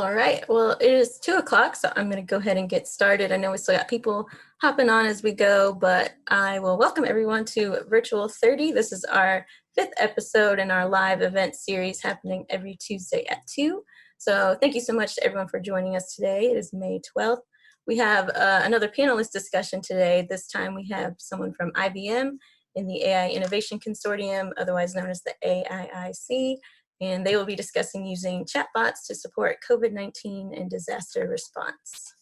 All right, well, it is 2 o'clock, so I'm going to go ahead and get started. I know we still got people hopping on as we go, but I will welcome everyone to Virtual30. This is our 5th episode in our live event series happening every Tuesday at 2. So thank you so much to everyone for joining us today. It is May 12th. We have another panelist discussion today. This time we have someone from IBM in the AI Innovation Consortium, otherwise known as the AIIC. And they will be discussing using chatbots to support COVID-19 and disaster response.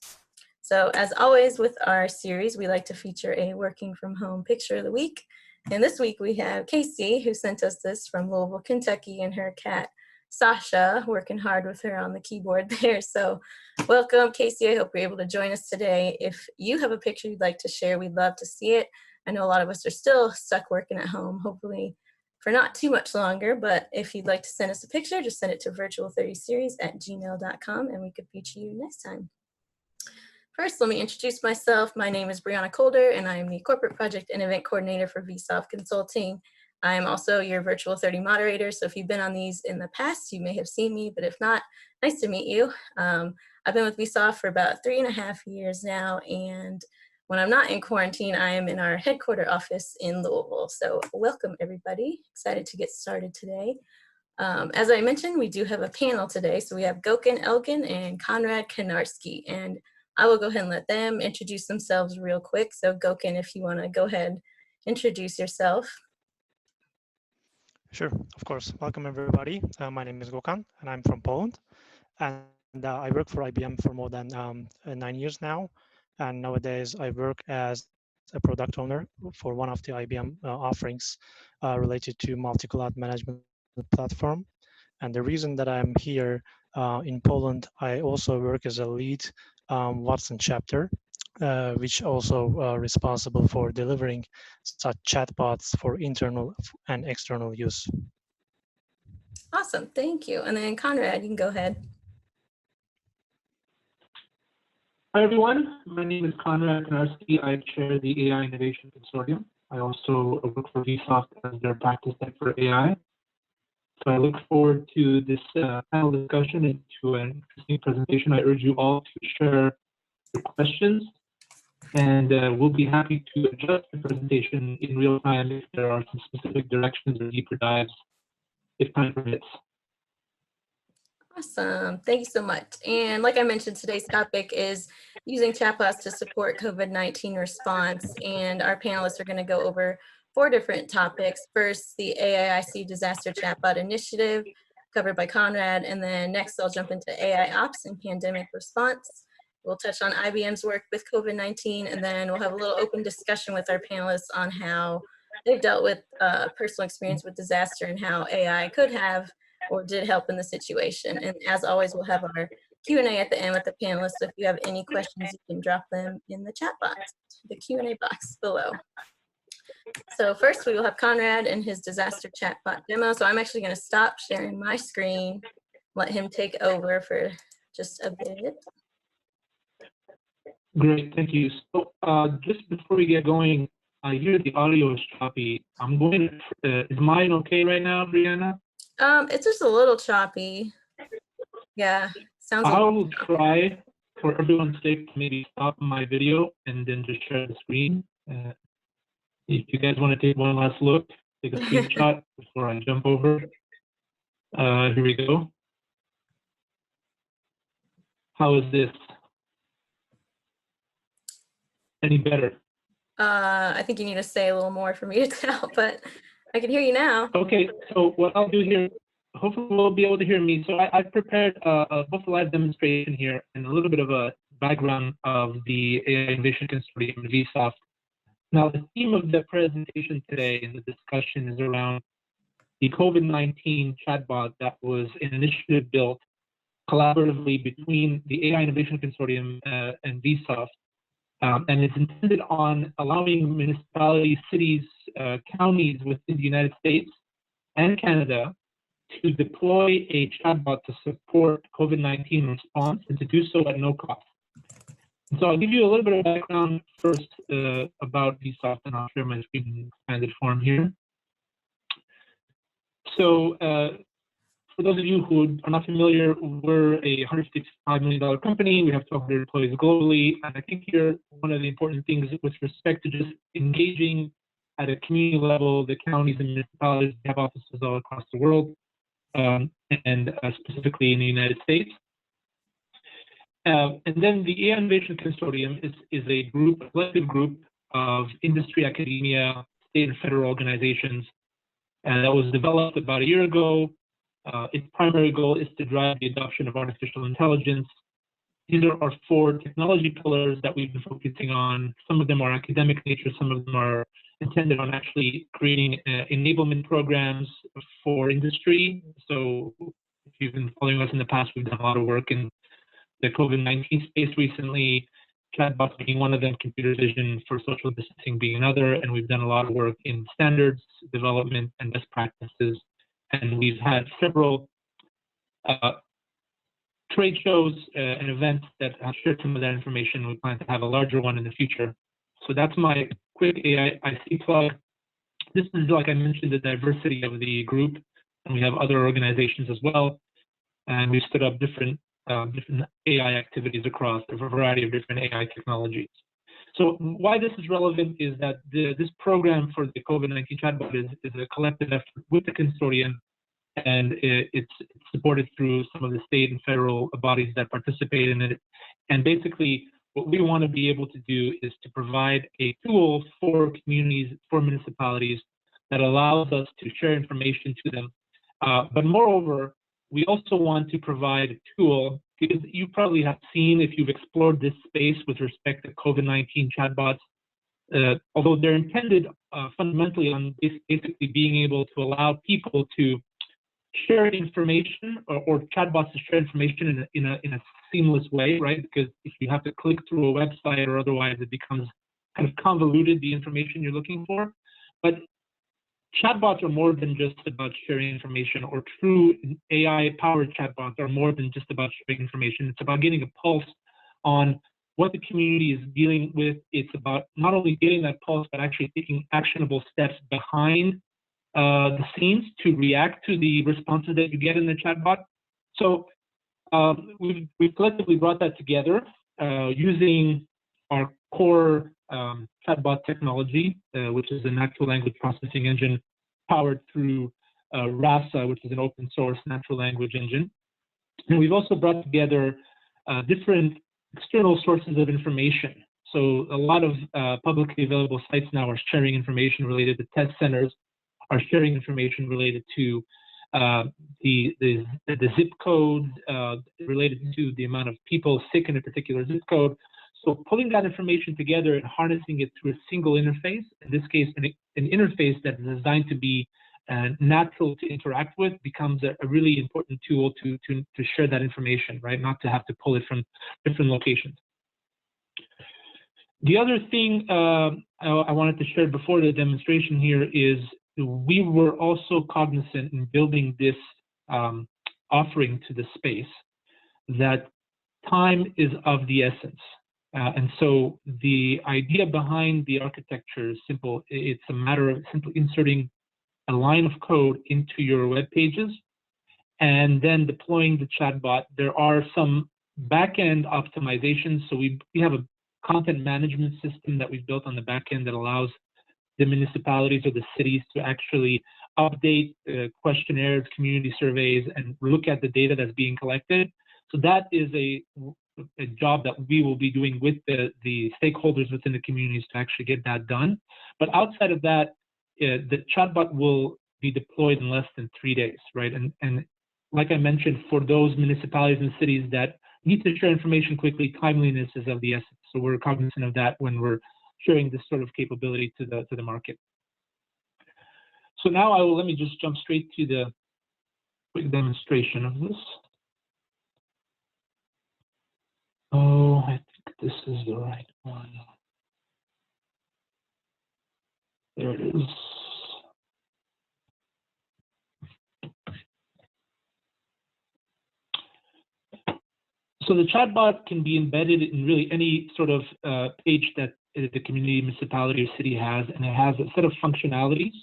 So as always with our series, we like to feature a working from home picture of the week. And this week we have Casey, who sent us this from Louisville, Kentucky, and her cat, Sasha, working hard with her on the keyboard there. So welcome, Casey. I hope you're able to join us today. If you have a picture you'd like to share, we'd love to see it. I know a lot of us are still stuck working at home, hopefully for not too much longer, but if you'd like to send us a picture, just send it to virtual30series@gmail.com and we could feature you next time. First, let me introduce myself. My name is Brianna Colder and I am the Corporate Project and Event Coordinator for vSoft Consulting. I am also your Virtual30 moderator, so if you've been on these in the past, you may have seen me, but if not, nice to meet you. I've been with vSoft for about 3.5 years now, and when I'm not in quarantine, I am in our headquarter office in Louisville. So welcome everybody, excited to get started today. As I mentioned, we do have a panel today. So we have Gökhan Elgin and Konrad Konarski, and I will go ahead and let them introduce themselves real quick. So Gökhan, if you wanna go ahead, introduce yourself. Sure, of course. Welcome everybody. My name is Gökhan and I'm from Poland. And I work for IBM for more than 9 years now. And nowadays I work as a product owner for one of the IBM offerings related to multi-cloud management platform. And the reason that I'm here in Poland, I also work as a lead Watson chapter, which also responsible for delivering such chatbots for internal and external use. Awesome, thank you. And then Konrad, you can go ahead. Hi everyone, my name is Konrad Konarski. I chair the AI Innovation Consortium. I also work for vSoft as their practice head for AI. So I look forward to this panel discussion and to an interesting presentation. I urge you all to share your questions, and we'll be happy to adjust the presentation in real time if there are some specific directions or deeper dives, if time permits. Awesome, thank you so much. And like I mentioned, today's topic is using chatbots to support COVID-19 response. And our panelists are going to go over 4 different topics. First, the AIIC Disaster Chatbot Initiative, covered by Konrad. And then next, I'll jump into AIOps and pandemic response. We'll touch on IBM's work with COVID-19, and then we'll have a little open discussion with our panelists on how they've dealt with personal experience with disaster and how AI could have or did help in the situation. And as always, we'll have our Q&A at the end with the panelists. So if you have any questions, you can drop them in the chat box, the Q&A box below. So first we will have Konrad and his disaster chatbot demo. So I'm actually gonna stop sharing my screen, let him take over for just a bit. Great, thank you. So just before we get going, I hear the audio is choppy. I'm going to, is mine okay right now, Brianna? It's just a little choppy. Yeah, sounds. I'll try for everyone's sake to maybe stop my video and then just share the screen. If you guys want to take one last look, take a screenshot before I jump over. Here we go. How is this? Any better? I think you need to say a little more for me to tell, but I can hear you now. Okay, so what I'll do here, hopefully we'll be able to hear me. So I've prepared both a live demonstration here and a little bit of a background of the AI Innovation Consortium and vSoft. Now, the theme of the presentation today and the discussion is around the COVID-19 chatbot that was an initiative built collaboratively between the AI Innovation Consortium and vSoft. And it's intended on allowing municipalities, cities, counties within the United States and Canada to deploy a chatbot to support COVID-19 response and to do so at no cost. So I'll give you a little bit of background first about vSoft, and I'll share my screen in expanded form here. So for those of you who are not familiar, we're a $165 million company. We have 1,200 employees globally. And I think here, one of the important things with respect to just engaging at a community level, the counties and municipalities have offices all across the world, and specifically in the United States. And then the AI Innovation Consortium is a group, a collective group of industry, academia, state and federal organizations, and that was developed about a year ago. Its primary goal is to drive the adoption of artificial intelligence. These are our 4 technology pillars that we've been focusing on. Some of them are academic nature, some of them are intended on actually creating enablement programs for industry. So if you've been following us in the past, we've done a lot of work in the COVID-19 space recently, Chatbots being one of them, computer vision for social distancing being another, and we've done a lot of work in standards development and best practices. And we've had several trade shows and events that have shared some of that information. We plan to have a larger one in the future. So that's my quick AIC plug. This is, like I mentioned, the diversity of the group, and we have other organizations as well. And we stood up different AI activities across a variety of different AI technologies. So why this is relevant is that this program for the COVID-19 chatbot is a collective effort with the consortium, and it's supported through some of the state and federal bodies that participate in it. And basically, what we want to be able to do is to provide a tool for communities, for municipalities, that allows us to share information to them. But moreover, we also want to provide a tool, because you probably have seen, if you've explored this space with respect to COVID-19 chatbots, although they're intended fundamentally on basically being able to allow people to share information, or chatbots to share information in a seamless way, right? Because if you have to click through a website or otherwise, it becomes kind of convoluted, the information you're looking for. But chatbots are more than just about sharing information, or true AI-powered chatbots are more than just about sharing information. It's about getting a pulse on what the community is dealing with. It's about not only getting that pulse, but actually taking actionable steps behind the scenes to react to the responses that you get in the chatbot. So we've collectively brought that together using our core chatbot technology, which is a natural language processing engine powered through RASA, which is an open source natural language engine. And we've also brought together different external sources of information. So a lot of publicly available sites now are sharing information related to test centers, are sharing information related to the zip code, related to the amount of people sick in a particular zip code. So pulling that information together and harnessing it through a single interface, in this case, an interface that is designed to be natural to interact with, becomes a really important tool to share that information, right? Not to have to pull it from different locations. The other thing I wanted to share before the demonstration here is we were also cognizant in building this offering to the space that time is of the essence. And so the idea behind the architecture is simple. It's a matter of simply inserting a line of code into your web pages and then deploying the chatbot. There are some back-end optimizations. So we have a content management system that we've built on the back-end that allows the municipalities or the cities to actually update questionnaires, community surveys, and look at the data that's being collected. So that is a job that we will be doing with the stakeholders within the communities to actually get that done. But outside of that, the chatbot will be deployed in less than 3 days, right? And like I mentioned, for those municipalities and cities that need to share information quickly, timeliness is of the essence. So we're cognizant of that when we're sharing this sort of capability to the market. So now let me just jump straight to the quick demonstration of this. Oh, I think this is the right one. There it is. So the chatbot can be embedded in really any sort of page that the community, municipality, or city has, and it has a set of functionalities.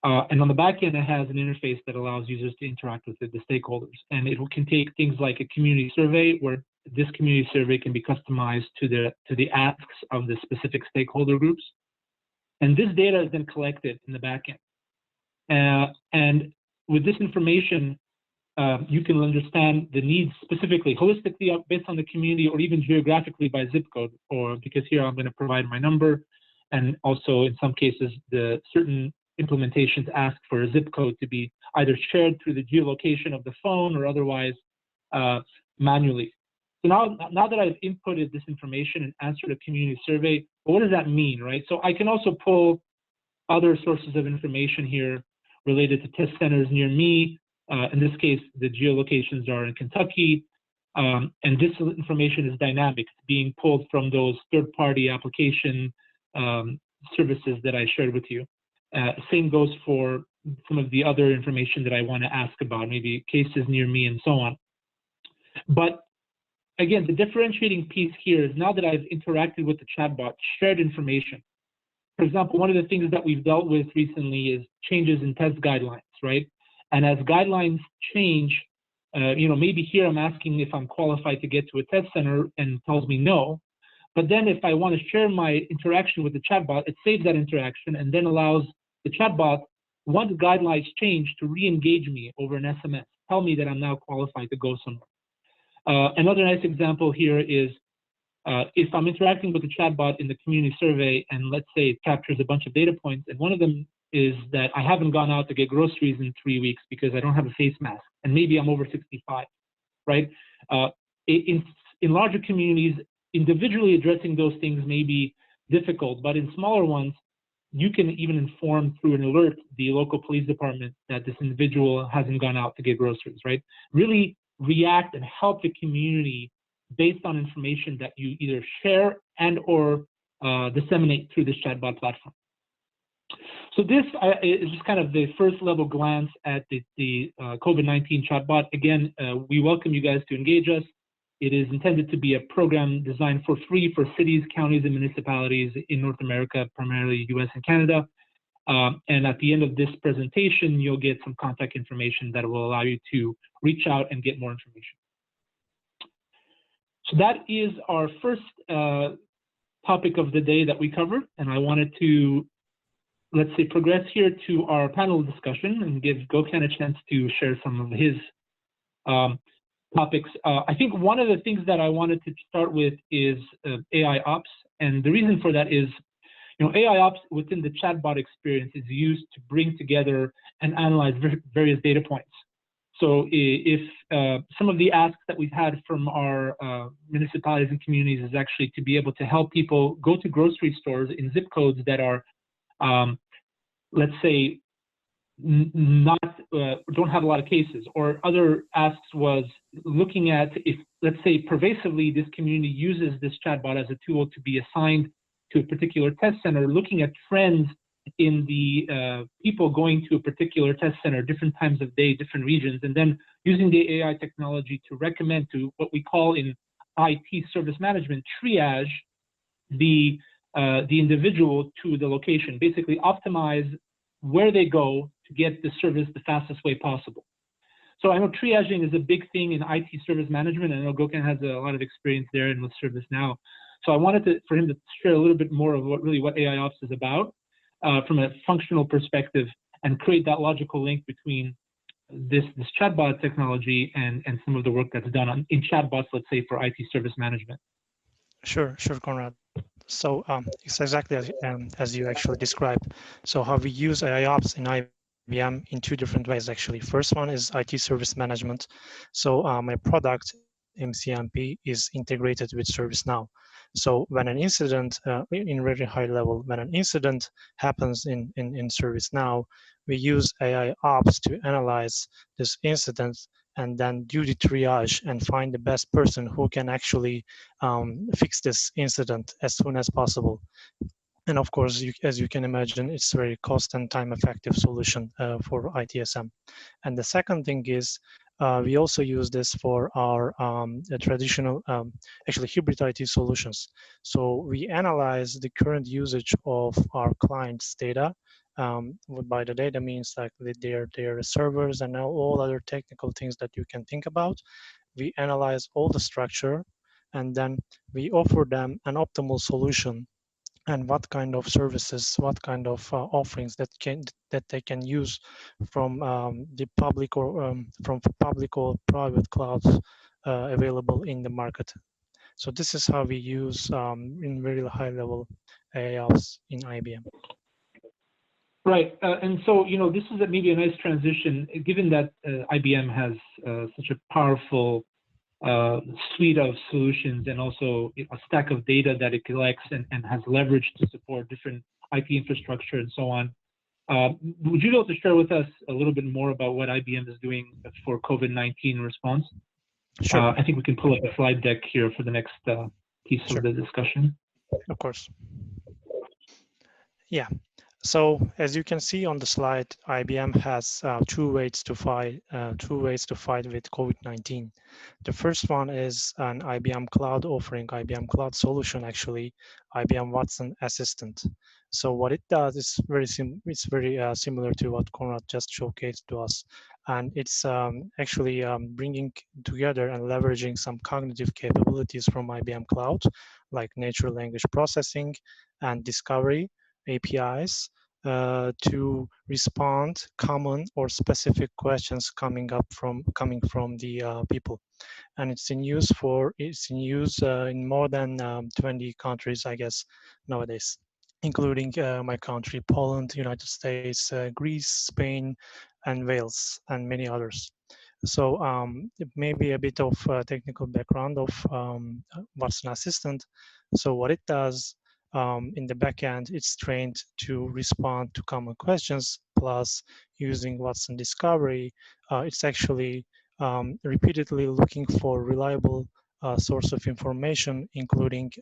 And on the back end, it has an interface that allows users to interact with the stakeholders. And it can take things like a community survey, where this community survey can be customized to the asks of the specific stakeholder groups. And this data is then collected in the back end. And with this information, you can understand the needs specifically, holistically, based on the community, or even geographically by zip code, or because here I'm going to provide my number. And also in some cases, the certain implementations ask for a zip code to be either shared through the geolocation of the phone or otherwise manually. So now that I've inputted this information and answered a community survey, what does that mean, right? So I can also pull other sources of information here related to test centers near me. In this case, the geolocations are in Kentucky, and this information is dynamic. It's being pulled from those third-party application services that I shared with you. Same goes for some of the other information that I want to ask about, maybe cases near me and so on. But again, the differentiating piece here is now that I've interacted with the chatbot, shared information. For example, one of the things that we've dealt with recently is changes in test guidelines, right? And as guidelines change, maybe here I'm asking if I'm qualified to get to a test center and it tells me no. But then if I want to share my interaction with the chatbot, it saves that interaction and then allows the chatbot, once guidelines change, to re-engage me over an SMS, tell me that I'm now qualified to go somewhere. Another nice example here is if I'm interacting with the chatbot in the community survey, and let's say it captures a bunch of data points, and one of them is that I haven't gone out to get groceries in 3 weeks because I don't have a face mask, and maybe I'm over 65, right? In larger communities, individually addressing those things may be difficult, but in smaller ones, you can even inform through an alert the local police department that this individual hasn't gone out to get groceries, right? Really react and help the community based on information that you either share and or disseminate through this chatbot platform. So this is just kind of the first level glance at the COVID-19 chatbot. Again, we welcome you guys to engage us. It is intended to be a program designed for free for cities, counties, and municipalities in North America, primarily US and Canada. And at the end of this presentation, you'll get some contact information that will allow you to reach out and get more information. So that is our first topic of the day that we covered. And I wanted to, let's say, progress here to our panel discussion and give Gökhan a chance to share some of his topics. I think one of the things that I wanted to start with is AI ops. And the reason for that is, AI ops within the chatbot experience is used to bring together and analyze various data points. So if some of the asks that we've had from our municipalities and communities is actually to be able to help people go to grocery stores in zip codes that are, let's say, don't have a lot of cases, or other asks was looking at if, let's say, pervasively this community uses this chatbot as a tool to be assigned to a particular test center, looking at trends in the people going to a particular test center, different times of day, different regions, and then using the AI technology to recommend to what we call in IT service management, triage the individual to the location, basically optimize where they go to get the service the fastest way possible. So I know triaging is a big thing in IT service management. I know Gökhan has a lot of experience there and with ServiceNow. So I wanted for him to share a little bit more of what AI ops is about from a functional perspective, and create that logical link between this chatbot technology and some of the work that's done in chatbots, let's say, for IT service management. Sure, Konrad. So it's exactly as you actually described. So how we use AI ops in IBM in two different ways, actually. First one is IT service management. So my product, MCMP, is integrated with ServiceNow. So when an incident, in very high level, when an incident happens in ServiceNow, we use AI ops to analyze this incident and then do the triage and find the best person who can actually fix this incident as soon as possible. And of course, as you can imagine, it's a very cost and time effective solution for ITSM. And the second thing is, we also use this for our traditional, actually hybrid IT solutions. So we analyze the current usage of our clients' data By the data means like their servers and all other technical things that you can think about. We analyze all the structure, and then we offer them an optimal solution and what kind of services, what kind of offerings that they can use from the public or from public or private clouds available in the market. So this is how we use in very high level AIOps in IBM. Right, and so this is maybe a nice transition, given that IBM has such a powerful suite of solutions and also a stack of data that it collects and has leverage to support different IT infrastructure and so on. Would you be able to share with us a little bit more about what IBM is doing for COVID-19 response? Sure. I think we can pull up a slide deck here for the next piece Sure. of the discussion. Of course. Yeah. So as you can see on the slide, IBM has two ways to fight with COVID-19. The first one is an IBM Cloud offering, IBM Cloud solution, actually, IBM Watson Assistant. So what it does is very similar to what Konrad just showcased to us, and it's actually bringing together and leveraging some cognitive capabilities from IBM Cloud, like natural language processing and discovery APIs to respond common or specific questions coming from the people, and it's in use in more than 20 countries, I guess, nowadays, including my country, Poland, United States, Greece, Spain, and Wales, and many others. So maybe a bit of technical background of Watson Assistant. So what it does in the backend, it's trained to respond to common questions, plus using Watson Discovery, it's actually repeatedly looking for reliable source of information, including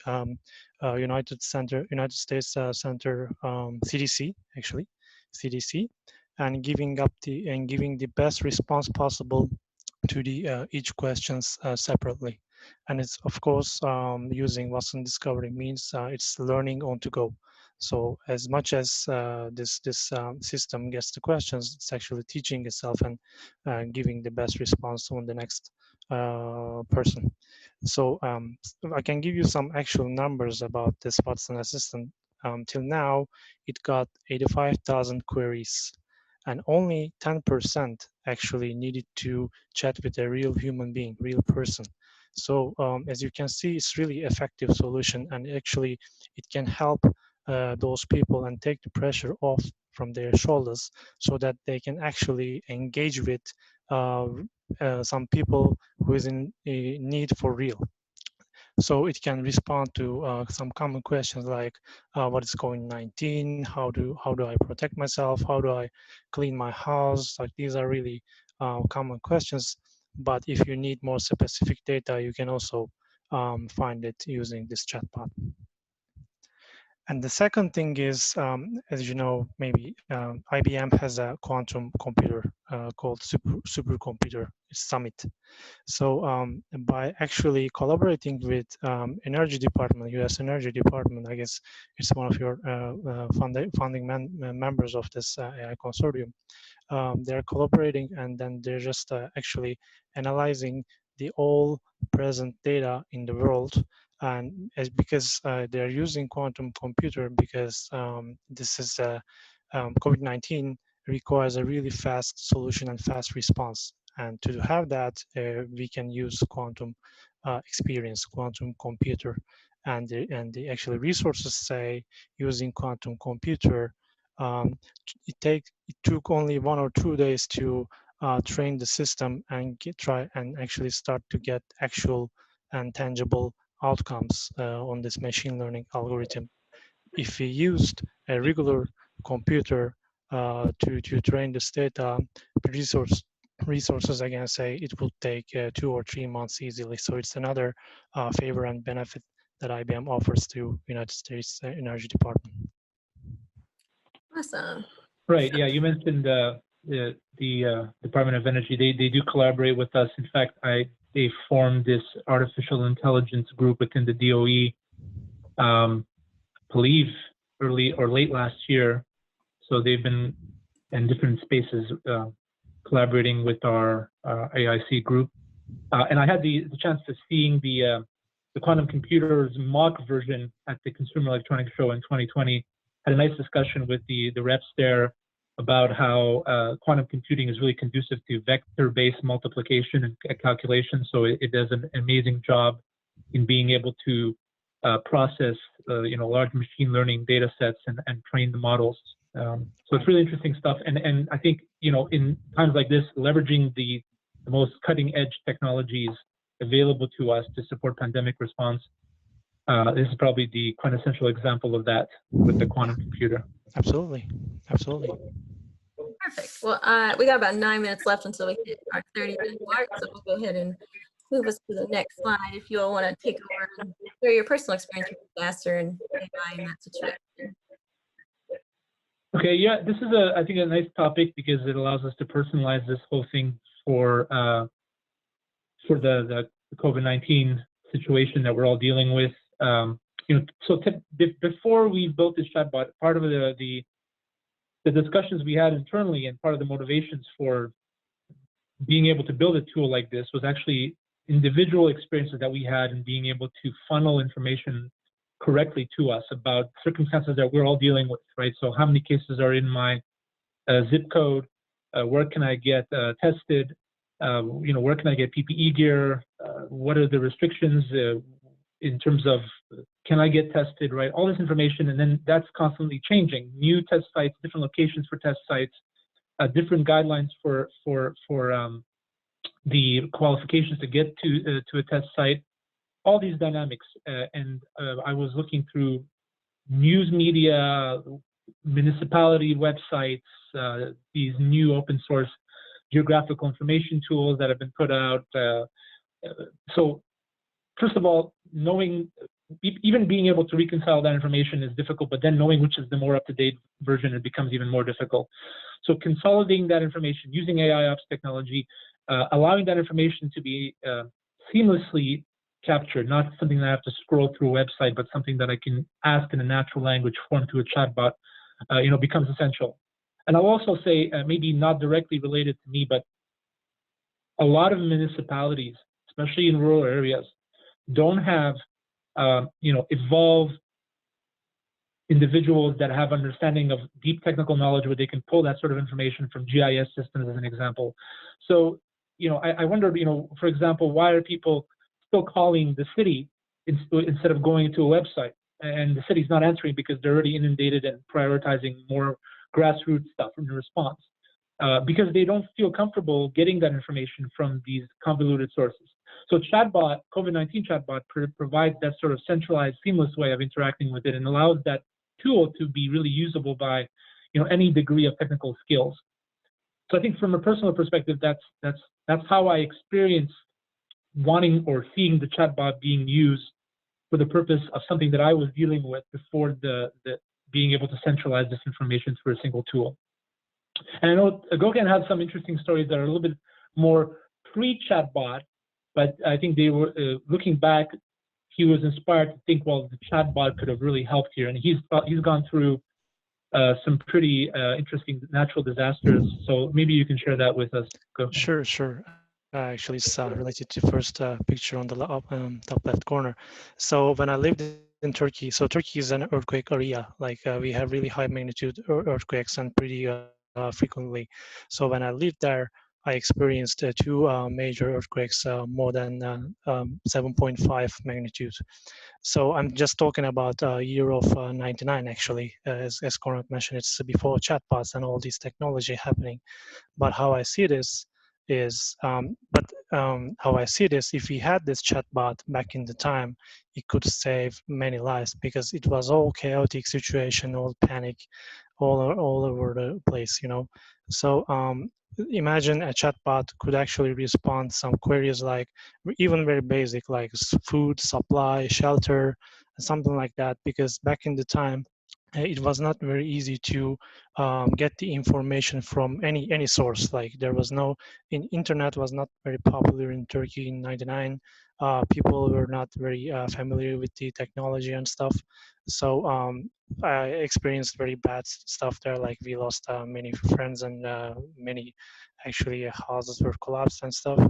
United States Center CDC, actually, CDC, and giving the best response possible to the each questions separately. And it's of course using Watson Discovery means it's learning on to go. So as much as this system gets the questions, it's actually teaching itself and giving the best response on the next person. So I can give you some actual numbers about this Watson Assistant. Till now, it got 85,000 queries, and only 10% actually needed to chat with a real human being, real person. So as you can see, it's really effective solution, and actually it can help those people and take the pressure off from their shoulders, so that they can actually engage with some people who is in need for real. So it can respond to some common questions like what is COVID-19, how do I protect myself, how do I clean my house. Like, these are really common questions, but if you need more specific data, you can also find it using this chatbot. And the second thing is, as you know, maybe IBM has a quantum computer called supercomputer. It's Summit. So by actually collaborating with Energy Department, U.S. Energy Department, I guess it's one of your founding members of this AI consortium. They're collaborating, and then they're just actually analyzing the all present data in the world, and because they're using quantum computer, because this is COVID-19 requires a really fast solution and fast response. And to have that, we can use quantum experience, quantum computer, and the actually resources say using quantum computer. It took only 1 or 2 days to train the system and try and actually start to get actual and tangible outcomes on this machine learning algorithm. If we used a regular computer to train this data, resources, I can say it would take 2 or 3 months easily. So it's another favor and benefit that IBM offers to United States Energy Department. Awesome. Right. Yeah, you mentioned the Department of Energy. They do collaborate with us. In fact, they formed this artificial intelligence group within the DOE. I believe early or late last year. So they've been in different spaces collaborating with our AIC group. And I had the chance to seeing the quantum computers mock version at the Consumer Electronics Show in 2020. Had a nice discussion with the reps there about how quantum computing is really conducive to vector-based multiplication and calculation. So it does an amazing job in being able to process large machine learning data sets and train the models. So it's really interesting stuff. And I think in times like this, leveraging the most cutting edge technologies available to us to support pandemic response. This is probably the quintessential example of that with the quantum computer. Absolutely. Absolutely. Perfect. Well, we got about 9 minutes left until we hit our 30-minute mark. So we'll go ahead and move us to the next slide. If you all want to take over and share your personal experience with disaster and AI in that situation. Okay, yeah, this is I think a nice topic because it allows us to personalize this whole thing for the COVID-19 situation that we're all dealing with. So before we built this chatbot, part of the discussions we had internally and part of the motivations for being able to build a tool like this was actually individual experiences that we had in being able to funnel information correctly to us about circumstances that we're all dealing with, right? So how many cases are in my zip code? Where can I get tested? Where can I get PPE gear? What are the restrictions in terms of can I get tested, right? All this information, and then that's constantly changing. New test sites, different locations for test sites, different guidelines for the qualifications to get to a test site. All these dynamics, and I was looking through news media, municipality websites, these new open source geographical information tools that have been put out. So first of all, even being able to reconcile that information is difficult, but then knowing which is the more up-to-date version, it becomes even more difficult. So consolidating that information, using AIOps technology, allowing that information to be seamlessly captured, not something that I have to scroll through a website, but something that I can ask in a natural language form to a chatbot, becomes essential. And I'll also say, maybe not directly related to me, but a lot of municipalities, especially in rural areas, don't have, evolved individuals that have understanding of deep technical knowledge where they can pull that sort of information from GIS systems, as an example. So, I wonder, for example, why are people still calling the city instead of going to a website? And the city's not answering because they're already inundated and prioritizing more grassroots stuff in response, because they don't feel comfortable getting that information from these convoluted sources. So chatbot, COVID-19 chatbot provides that sort of centralized, seamless way of interacting with it and allows that tool to be really usable by any degree of technical skills. So I think from a personal perspective, that's how I experience wanting or seeing the chatbot being used for the purpose of something that I was dealing with before the being able to centralize this information through a single tool. And I know Gökhan had some interesting stories that are a little bit more pre-chatbot, but I think they were, looking back, he was inspired to think, well, the chatbot could have really helped here. And he's gone through some pretty interesting natural disasters. So maybe you can share that with us. Gökhan. Sure. Actually, it's related to first picture on the top left corner. So when I lived in Turkey, so Turkey is an earthquake area. Like we have really high magnitude earthquakes and pretty frequently. So when I lived there, I experienced two major earthquakes, more than 7.5 magnitude. So I'm just talking about year of 99, actually. As Konrad mentioned, it's before chatbots and all this technology happening. But how I see this is, how I see this, if we had this chatbot back in the time, it could save many lives, because it was all chaotic situation, all panic, all over the place, So imagine a chatbot could actually respond some queries, like even very basic, like food supply, shelter, something like that. Because back in the time, it was not very easy to get the information from any source. Like there was no, internet was not very popular in Turkey in '99. People were not very familiar with the technology and stuff. So I experienced very bad stuff there. Like we lost many friends, and many actually houses were collapsed and stuff.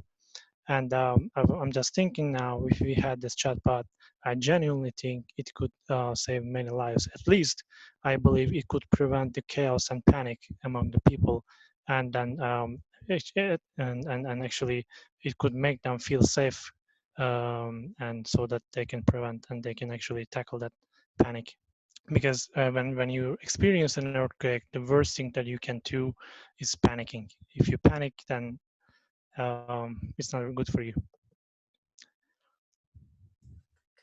And I'm just thinking now, if we had this chatbot, I genuinely think it could save many lives. At least I believe it could prevent the chaos and panic among the people, and then and actually it could make them feel safe, and so that they can prevent and they can actually tackle that panic. Because when you experience an earthquake, the worst thing that you can do is panicking. If you panic, then it's not good for you.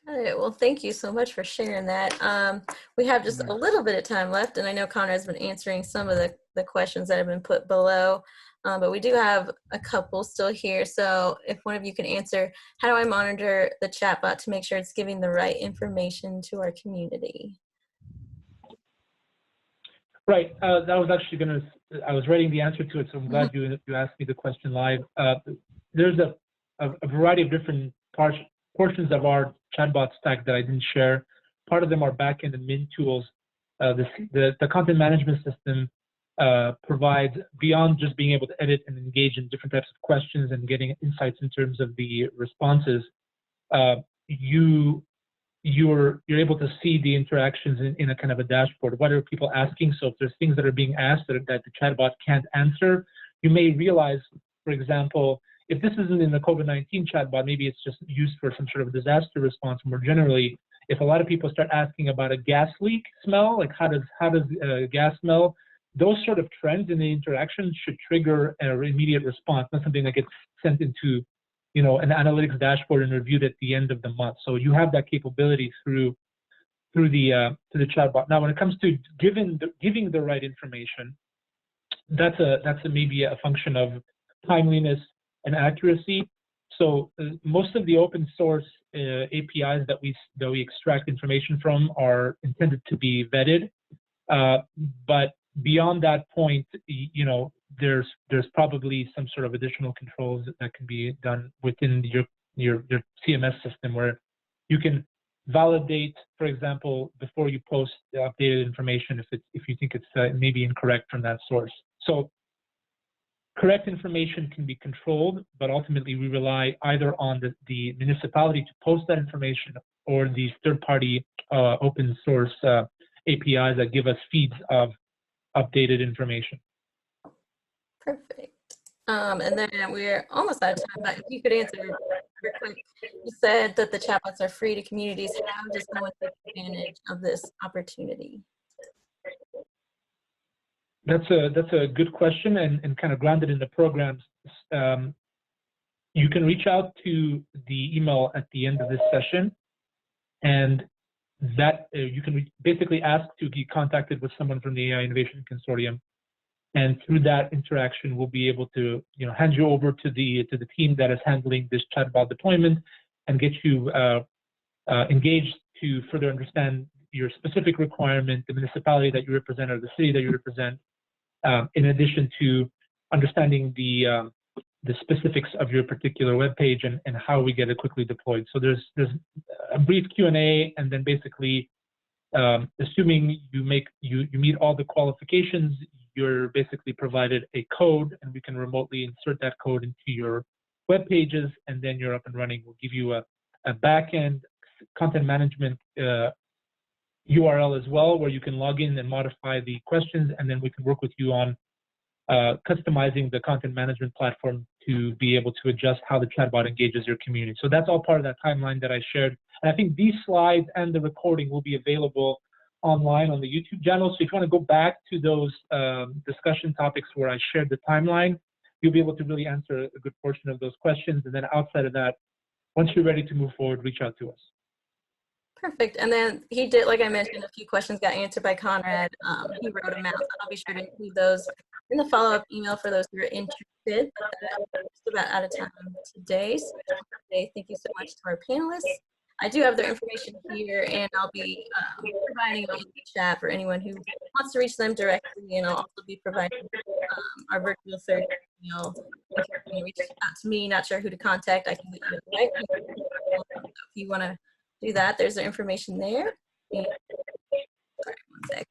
Got it. Well, thank you so much for sharing that. We have just a little bit of time left, and I know Konrad's been answering some of the questions that have been put below, but we do have a couple still here. So if one of you can answer, how do I monitor the chatbot to make sure it's giving the right information to our community? Right. That was actually I was writing the answer to it, so I'm glad you asked me the question live. There's a variety of different portions of our chatbot stack that I didn't share. Part of them are backend and min tools. The content management system provides, beyond just being able to edit and engage in different types of questions and getting insights in terms of the responses, you're able to see the interactions in a kind of a dashboard. What are people asking? So if there's things that are being asked that the chatbot can't answer, you may realize, for example, if this isn't in the COVID-19 chatbot, maybe it's just used for some sort of disaster response. More generally, if a lot of people start asking about a gas leak smell, like how does gas smell, those sort of trends in the interaction should trigger an immediate response, not something that gets sent into an analytics dashboard and reviewed at the end of the month. So you have that capability through the chatbot. Now, when it comes to giving the right information, that's maybe a function of timeliness and accuracy. So most of the open source APIs that we extract information from are intended to be vetted, but beyond that point, there's probably some sort of additional controls that can be done within your CMS system, where you can validate, for example, before you post the updated information if you think it's maybe incorrect from that source. So correct information can be controlled, but ultimately we rely either on the municipality to post that information or these third-party open source APIs that give us feeds of updated information. Perfect. And then we're almost out of time, but if you could answer real quick. You said that the chatbots are free to communities. How does someone take advantage of this opportunity? That's a good question, and kind of grounded in the programs. You can reach out to the email at the end of this session, and that you can basically ask to be contacted with someone from the AI Innovation Consortium, and through that interaction, we'll be able to hand you over to the team that is handling this chatbot deployment and get you engaged to further understand your specific requirement, the municipality that you represent or the city that you represent, in addition to understanding the specifics of your particular web page and how we get it quickly deployed. So there's a brief Q&A, and then basically, assuming you meet all the qualifications, you're basically provided a code, and we can remotely insert that code into your web pages, and then you're up and running. We'll give you a backend content management URL as well, where you can log in and modify the questions, and then we can work with you on customizing the content management platform to be able to adjust how the chatbot engages your community. So that's all part of that timeline that I shared. And I think these slides and the recording will be available online on the YouTube channel. So if you want to go back to those discussion topics where I shared the timeline, you'll be able to really answer a good portion of those questions. And then outside of that, once you're ready to move forward, reach out to us. Perfect. And then he did, like I mentioned, a few questions got answered by Konrad. He wrote them out, so I'll be sure to include those in the follow-up email for those who are interested. But we're just about out of time today. So thank you so much to our panelists. I do have their information here, and I'll be providing it in the chat for anyone who wants to reach them directly, and I'll also be providing our Virtual30 email. If you want to reach out to me, not sure who to contact, I can let you know. Right? If you want to do that, there's the information there. And, sorry, one sec.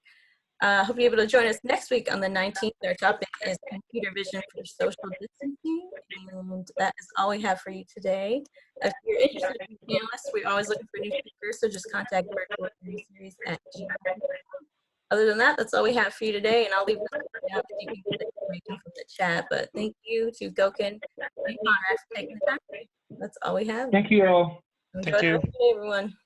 Hope you're able to join us next week on the 19th. Our topic is computer vision for social distancing, and that is all we have for you today. If you're interested in panelists, we're always looking for new speakers, so just contact virtual30series@gmail.com. Other than that, that's all we have for you today, and I'll leave this out so you can get the information from the chat. But thank you to Gökhan and Konrad for taking the time today. That's all we have. Thank you all. Enjoy Thank the you. rest of the day, everyone.